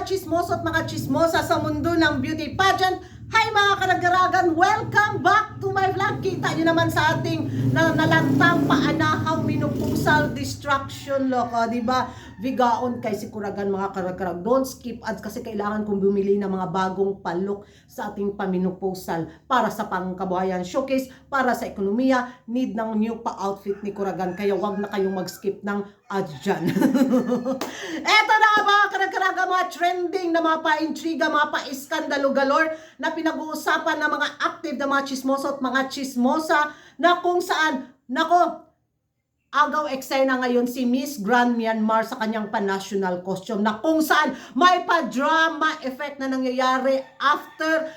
chismoso at mga chismosa sa mundo ng beauty pageant. Hi mga karagaragan! Welcome back to my vlog. Kita nyo naman sa ating nalantang paanahaw minupusal distraction loko, diba? Vigaon kay sikuragan mga karagarag. Don't skip ads kasi kailangan kong bumili ng mga bagong palok sa ating paminupusal para sa pangkabuhayan showcase, para sa ekonomiya, need ng new pa-outfit ni Kuragan. Kaya wag na kayong mag-skip ng ads dyan. Eto na mga karagaraga, mga trending na mga pa-intriga, mga pa-iskandalo galore na pinag-uusapan ng mga active na mga chismoso at mga chismosa na kung saan, nako, agaw eksena ngayon si Miss Grand Myanmar sa kanyang pan-national costume na kung saan may pa-drama effect na nangyayari after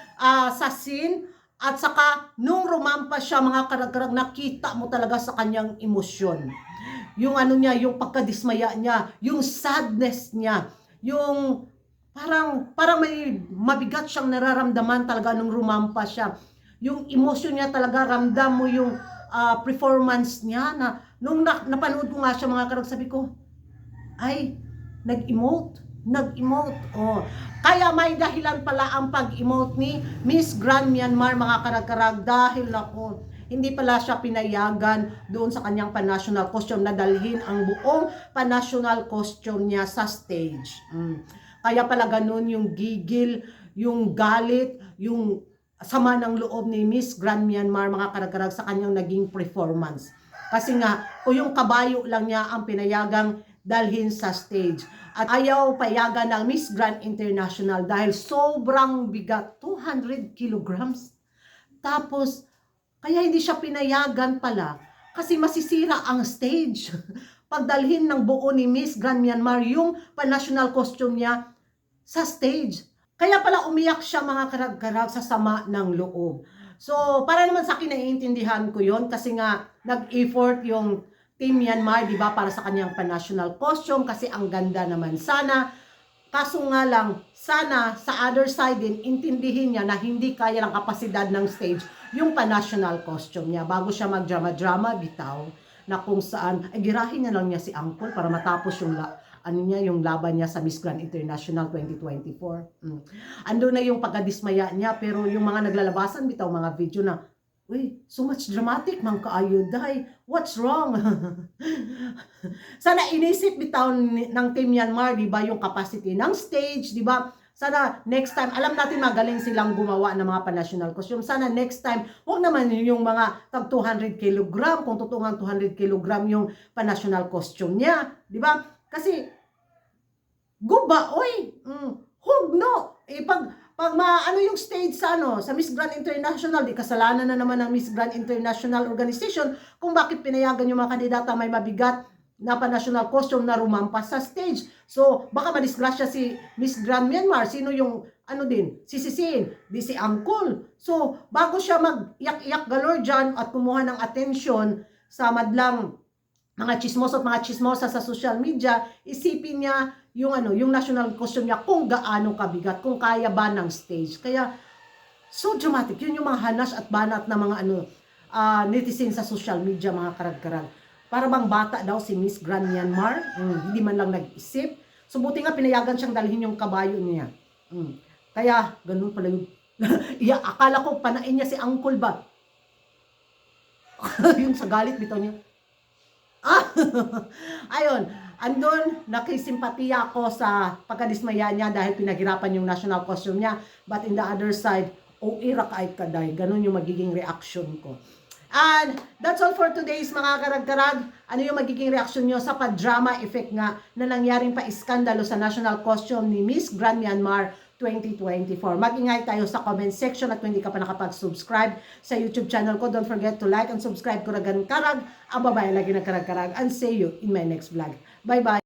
sa scene at saka nung rumampa siya mga karagkarag nakita mo talaga sa kanyang emosyon. Yung ano niya, yung pagkadismaya niya, yung sadness niya, yung parang may mabigat siyang nararamdaman talaga nung rumampa siya. Yung emosyon niya talaga, ramdam mo yung performance niya na nung napanood ko nga siya mga karag, sabi ko, ay, nag-emote. Oh. Kaya may dahilan pala ang pag-emote ni Miss Grand Myanmar mga karag-karag dahil ako, hindi pala siya pinayagan doon sa kanyang pan-national costume na dalhin ang buong pan-national costume niya sa stage. Kaya pala ganun yung gigil, yung galit, yung sama ng loob ni Miss Grand Myanmar mga karag-karag sa kanyang naging performance. Kasi nga, kung yung kabayo lang niya ang pinayagang dalhin sa stage. At ayaw payagan ng Miss Grand International dahil sobrang bigat, 200 kilograms. Tapos, kaya hindi siya pinayagan pala kasi masisira ang stage. Pagdalhin ng buo ni Miss Grand Myanmar yung pan-national costume niya sa stage. Kaya pala umiyak siya mga karag-karag sa sama ng loob. So, para naman sa akin naiintindihan ko yon kasi nga nag-effort yung Team Myanmar, di ba, para sa kanyang pan-national costume kasi ang ganda naman sana. Kaso nga lang, sana sa other side din, intindihin niya na hindi kaya ng kapasidad ng stage yung pan-national costume niya bago siya mag-drama-drama, bitaw, na kung saan, ay girahin niya lang niya si Uncle para matapos yung laban niya sa Miss Grand International 2024. Ando na yung pagkadismaya niya, pero yung mga naglalabasan bitaw mga video na, uy, so much dramatic, mang kaayo, dahi, what's wrong? Sana inisip bitaw ng Team Myanmar, di ba, yung capacity ng stage, di ba? Sana next time, alam natin magaling silang gumawa ng mga pan-national costume. Sana next time, huwag naman yung mga tag 200 kg, kung tutungan 200 kg yung pan-national costume niya, di ba? Kasi, guba, oy, hugno. Pag ano yung stage sa sa Miss Grand International, di kasalanan na naman ng Miss Grand International Organization kung bakit pinayagan yung mga kandidata may mabigat na pan-national costume na rumampas sa stage. So, baka madisgrasya si Miss Grand Myanmar. Sino yung, sisisiin? Di si Uncle. So, bago siya mag-iyak-iyak galore dyan at kumuha ng atensyon sa madlang mga chismoso at mga chismosa sa social media, isipin niya yung national costume niya kung gaano kabigat, kung kaya ba ng stage. Kaya, so dramatic. Yun yung mga hanas at banat na mga netizen sa social media, mga karag-karag. Para bang bata daw si Miss Grand Myanmar, hindi man lang nag-isip. So, buti nga pinayagan siyang dalhin yung kabayo niya. Kaya, ganun pala yung, akala ko panain niya si Uncle ba? Yung sa galit bitaw niya. Ayun, andun, nakisimpatiya ako sa pagkadismaya niya dahil pinaghirapan yung national costume niya. But in the other side, ira kahit kaday. Ganun yung magiging reaction ko. And that's all for today's mga karag-karag. Ano yung magiging reaction nyo sa pa-drama effect nga na nangyaring pa-iskandalo sa national costume ni Miss Grand Myanmar 2024. Mag-ingay tayo sa comment section at kung hindi ka pa nakapag-subscribe sa YouTube channel ko, don't forget to like and subscribe Kuragan Karag, ang babae lagi ng karag-karag. And see you in my next vlog. Bye-bye!